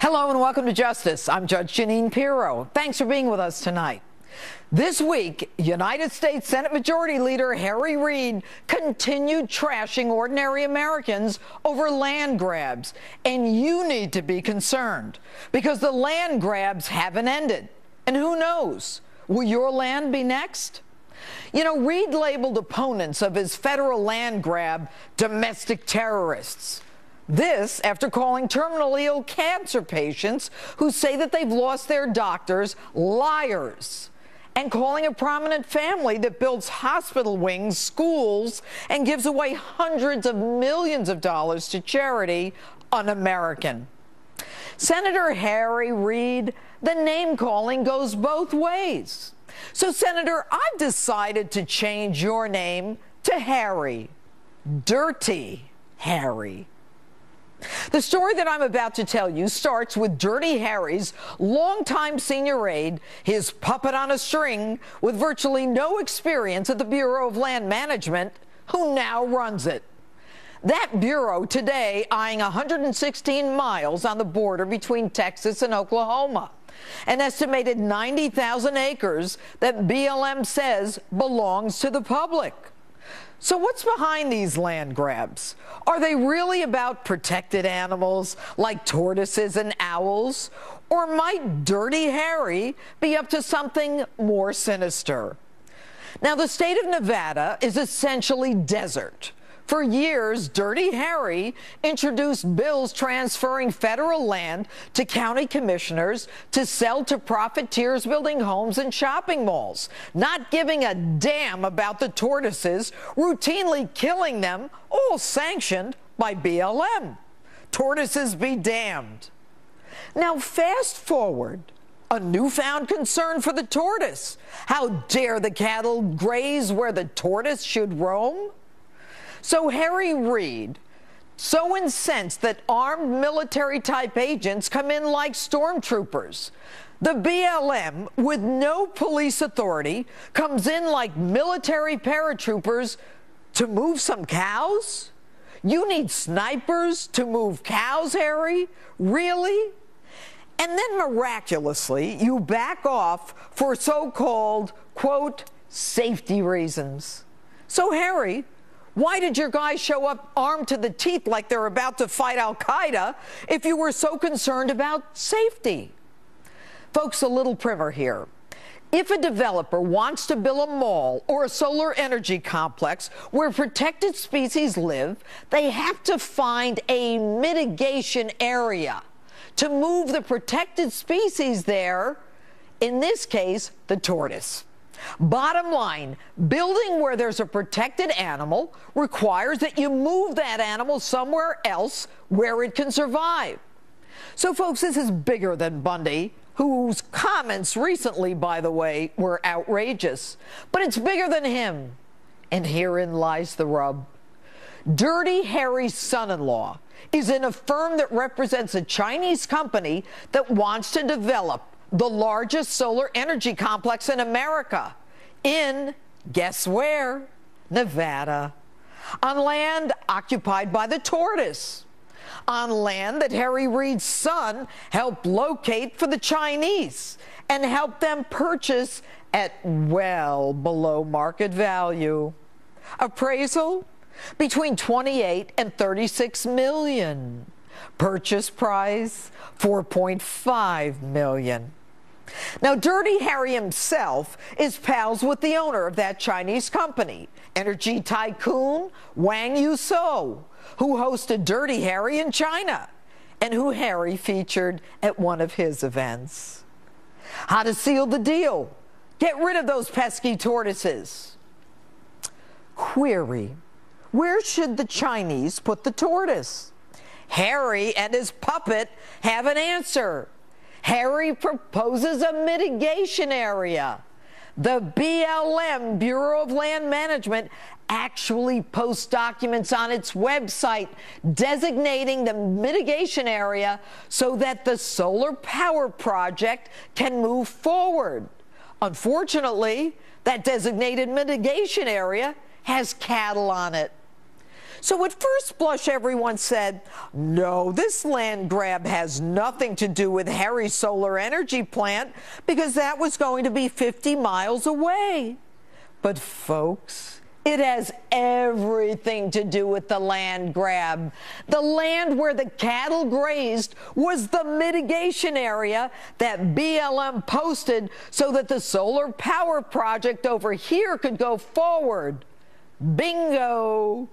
Hello and welcome to Justice. I'm Judge Jeanine Pirro. Thanks for being with us tonight. This week, United States Senate Majority Leader Harry Reid continued trashing ordinary Americans over land grabs. And you need to be concerned because the land grabs haven't ended. And who knows, will your land be next? You know, Reid labeled opponents of his federal land grab domestic terrorists. This after calling terminally ill cancer patients who say that they've lost their doctors liars, and calling a prominent family that builds hospital wings, schools, and gives away hundreds of millions of dollars to charity un-American. Senator Harry Reid, the name-calling goes both ways. So, Senator, I've decided to change your name to Harry. Dirty Harry. The story that I'm about to tell you starts with Dirty Harry's longtime senior aide, his puppet on a string with virtually no experience at the Bureau of Land Management, who now runs it. That bureau today eyeing 116 miles on the border between Texas and Oklahoma, an estimated 90,000 acres that BLM says belongs to the public. So what's behind these land grabs? Are they really about protected animals like tortoises and owls? Or might Dirty Harry be up to something more sinister? Now, the state of Nevada is essentially desert. For years, Dirty Harry introduced bills transferring federal land to county commissioners to sell to profiteers building homes and shopping malls, not giving a damn about the tortoises, routinely killing them, all sanctioned by BLM. Tortoises be damned. Now, fast forward. A newfound concern for the tortoise. How dare the cattle graze where the tortoise should roam? So Harry Reid, so incensed that armed military-type agents come in like stormtroopers. The BLM, with no police authority, comes in like military paratroopers to move some cows? You need snipers to move cows, Harry? Really? And then miraculously, you back off for so-called, quote, safety reasons. So Harry, why did your guys show up armed to the teeth like they're about to fight al-Qaeda if you were so concerned about safety? Folks, a little primer here. If a developer wants to build a mall or a solar energy complex where protected species live, they have to find a mitigation area to move the protected species there, in this case, the tortoise. Bottom line, building where there's a protected animal requires that you move that animal somewhere else where it can survive. So, folks, this is bigger than Bundy, whose comments recently, by the way, were outrageous. But it's bigger than him. And herein lies the rub. Dirty Harry's son-in-law is in a firm that represents a Chinese company that wants to develop the largest solar energy complex in America, in, guess where? Nevada. On land occupied by the tortoise. On land that Harry Reid's son helped locate for the Chinese and helped them purchase at well below market value. Appraisal? Between 28 and 36 million. Purchase price? 4.5 million. Now, Dirty Harry himself is pals with the owner of that Chinese company, energy tycoon Wang Yuso, who hosted Dirty Harry in China and who Harry featured at one of his events. How to seal the deal? Get rid of those pesky tortoises. Query: where should the Chinese put the tortoise? Harry and his puppet have an answer. Harry proposes a mitigation area. The BLM, Bureau of Land Management, actually posts documents on its website designating the mitigation area so that the solar power project can move forward. Unfortunately, that designated mitigation area has cattle on it. So at first blush, everyone said, no, this land grab has nothing to do with Harry's solar energy plant because that was going to be 50 miles away. But folks, it has everything to do with the land grab. The land where the cattle grazed was the mitigation area that BLM posted so that the solar power project over here could go forward. Bingo!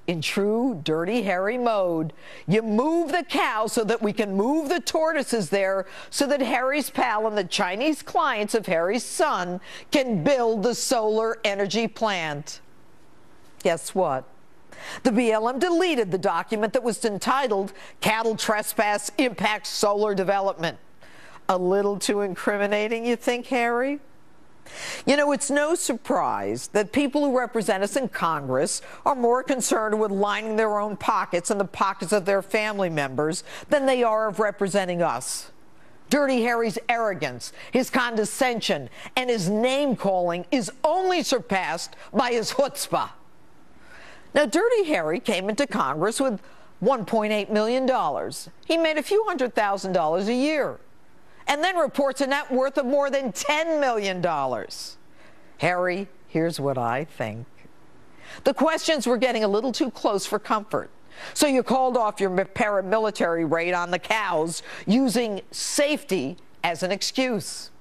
In true Dirty Harry mode, you move the cow so that we can move the tortoises there so that Harry's pal and the Chinese clients of Harry's son can build the solar energy plant. Guess what? The BLM deleted the document that was entitled Cattle Trespass Impacts Solar Development. A little too incriminating, you think, Harry? You know, it's no surprise that people who represent us in Congress are more concerned with lining their own pockets and the pockets of their family members than they are of representing us. Dirty Harry's arrogance, his condescension, and his name-calling is only surpassed by his chutzpah. Now, Dirty Harry came into Congress with $1.8 million. He made a few $100,000 a year, and then reports a net worth of more than $10 million. Harry, here's what I think. The questions were getting a little too close for comfort, so you called off your paramilitary raid on the cows using safety as an excuse.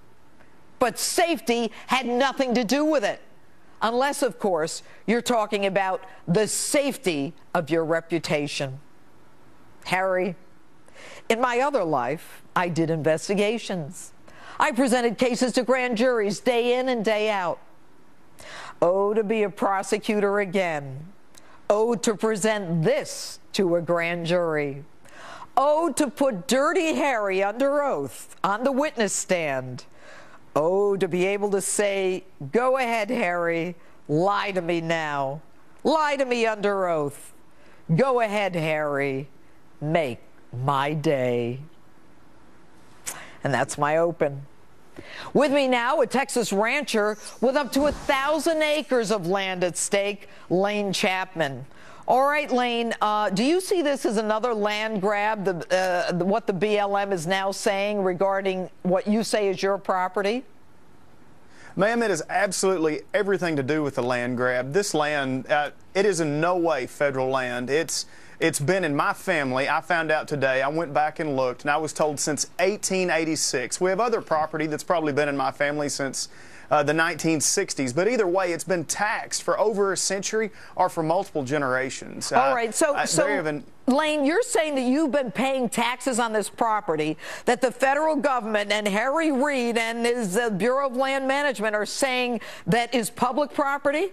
But safety had nothing to do with it, unless, of course, you're talking about the safety of your reputation. Harry, in my other life, I did investigations. I presented cases to grand juries day in and day out. Oh, to be a prosecutor again. Oh, to present this to a grand jury. Oh, to put Dirty Harry under oath on the witness stand. Oh, to be able to say, go ahead, Harry, lie to me now. Lie to me under oath. Go ahead, Harry, make my day. And that's my open. With me now, a Texas rancher with up to 1,000 acres of land at stake, Lane Chapman. All right, Lane, do you see this as another land grab, what the BLM is now saying regarding what you say is your property? Ma'am, it is absolutely everything to do with the land grab. This land, it is in no way federal land. It's been in my family. I found out today. I went back and looked, and I was told since 1886. We have other property that's probably been in my family since the 1960s. But either way, it's been taxed for over a century or for multiple generations. All right. So Lane, you're saying that you've been paying taxes on this property, that the federal government and Harry Reid and his Bureau of Land Management are saying that is public property?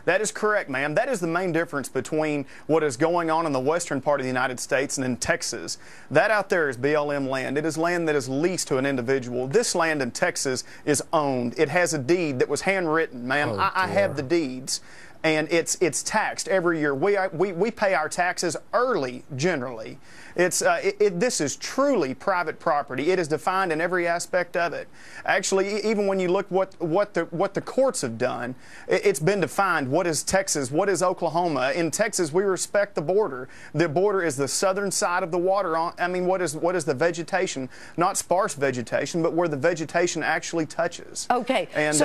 That is correct, ma'am. That is the main difference between what is going on in the western part of the United States and in Texas. That out there is BLM land. It is land that is leased to an individual. This land in Texas is owned. It has a deed that was handwritten, ma'am. Oh, I have the deeds. And it's taxed every year. We pay our taxes early, generally. This is truly private property. It is defined in every aspect of it. Actually, even when you look what the courts have done, it's been defined. What is Texas? What is Oklahoma? In Texas, we respect the border. The border is the southern side of the water. I mean, what is the vegetation? Not sparse vegetation, but where the vegetation actually touches. Okay. And,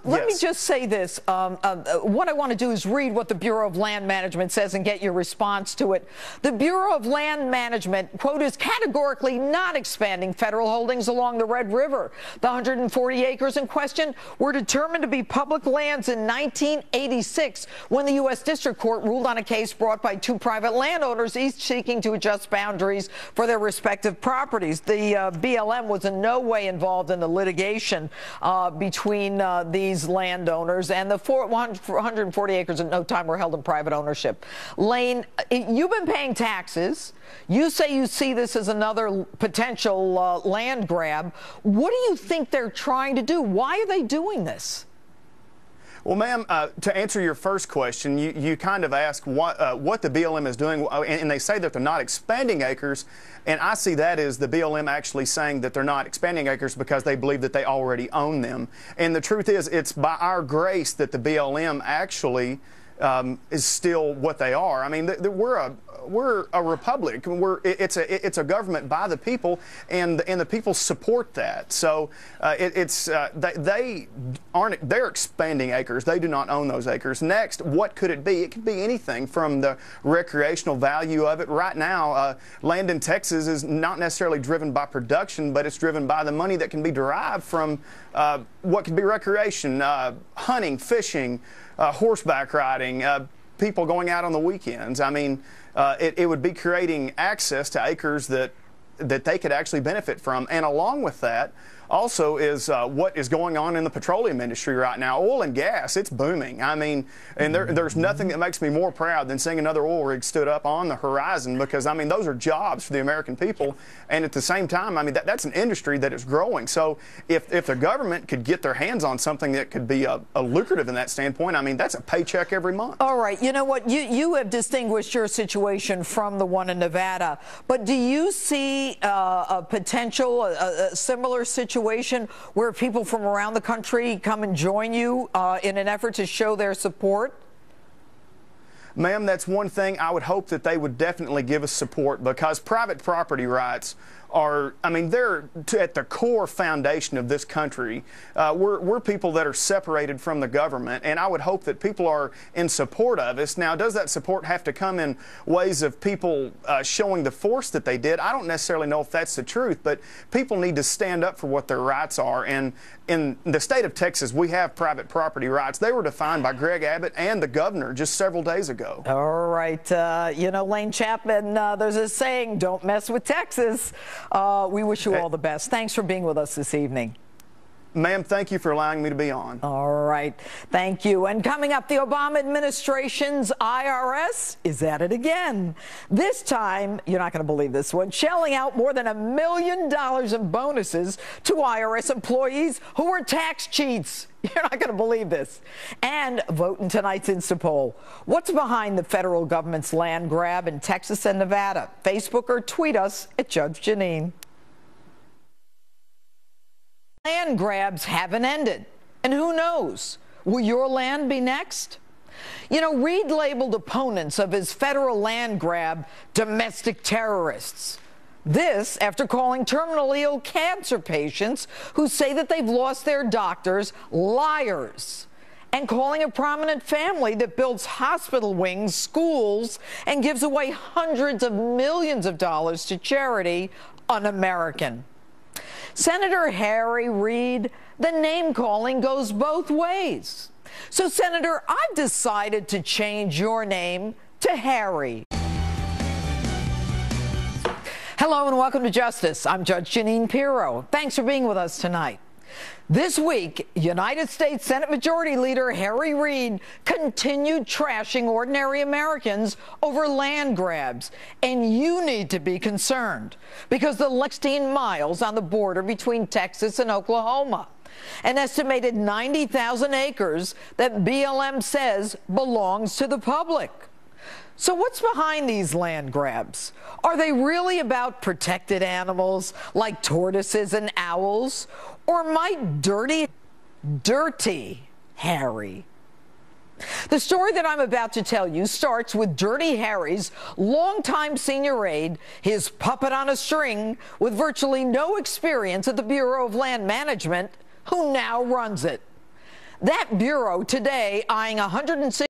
let me just say this. What I want to do is read what the Bureau of Land Management says and get your response to it. The Bureau of Land Management, quote, is categorically not expanding federal holdings along the Red River. The 140 acres in question were determined to be public lands in 1986 when the U.S. District Court ruled on a case brought by two private landowners, each seeking to adjust boundaries for their respective properties. The BLM was in no way involved in the litigation between these landowners, and the 140 acres at no time were held in private ownership. Lane, you've been paying taxes. You say you see this as another potential land grab. What do you think they're trying to do? Why are they doing this? Well, ma'am, to answer your first question, you kind of ask what the BLM is doing, and they say that they're not expanding acres, and I see that as the BLM actually saying that they're not expanding acres because they believe that they already own them. And the truth is, it's by our grace that the BLM actually is still what they are. I mean, we're a republic. It's a government by the people, and the people support that. So they're expanding acres. They do not own those acres. Next, what could it be? It could be anything from the recreational value of it. Right now, land in Texas is not necessarily driven by production, but it's driven by the money that can be derived from what could be recreation, hunting, fishing, horseback riding, people going out on the weekends. I mean, it would be creating access to acres that they could actually benefit from. And along with that also is what is going on in the petroleum industry right now. Oil and gas, it's booming. I mean, and there's nothing that makes me more proud than seeing another oil rig stood up on the horizon, because, I mean, those are jobs for the American people. And at the same time, I mean, that's an industry that is growing. So if the government could get their hands on something that could be a lucrative in that standpoint, I mean, that's a paycheck every month. All right. You know what? You have distinguished your situation from the one in Nevada. But do you see a potential, a similar situation where people from around the country come and join you in an effort to show their support? Ma'am, that's one thing. I would hope that they would definitely give us support, because private property rights are, I mean, they're at the core foundation of this country. We're people that are separated from the government, and I would hope that people are in support of us. Now, does that support have to come in ways of people showing the force that they did? I don't necessarily know if that's the truth, but people need to stand up for what their rights are. And in the state of Texas, we have private property rights. They were defined by Greg Abbott and the governor just several days ago. All right. You know, Lane Chapman, there's a saying, don't mess with Texas. We wish you all the best. Thanks for being with us this evening. Ma'am, thank you for allowing me to be on. All right. Thank you. And coming up, the Obama administration's IRS is at it again. This time, you're not going to believe this one, shelling out more than $1 million in bonuses to IRS employees who were tax cheats. You're not going to believe this. And vote in tonight's Insta poll. What's behind the federal government's land grab in Texas and Nevada? Facebook or tweet us at Judge Jeanine. Land grabs haven't ended. And who knows? Will your land be next? You know, Reid labeled opponents of his federal land grab domestic terrorists. This after calling terminally ill cancer patients who say that they've lost their doctors liars, and calling a prominent family that builds hospital wings, schools, and gives away hundreds of millions of dollars to charity un-American. Senator Harry Reid, the name-calling goes both ways. So, Senator, I've decided to change your name to Harry. Hello and welcome to Justice. I'm Judge Jeanine Pirro. Thanks for being with us tonight. This week, United States Senate Majority Leader Harry Reid continued trashing ordinary Americans over land grabs. And you need to be concerned, because the 16 miles on the border between Texas and Oklahoma, an estimated 90,000 acres that BLM says belongs to the public. So what's behind these land grabs? Are they really about protected animals like tortoises and owls? Or might dirty Harry? The story that I'm about to tell you starts with Dirty Harry's longtime senior aide, his puppet on a string with virtually no experience at the Bureau of Land Management, who now runs it. That bureau today eyeing 160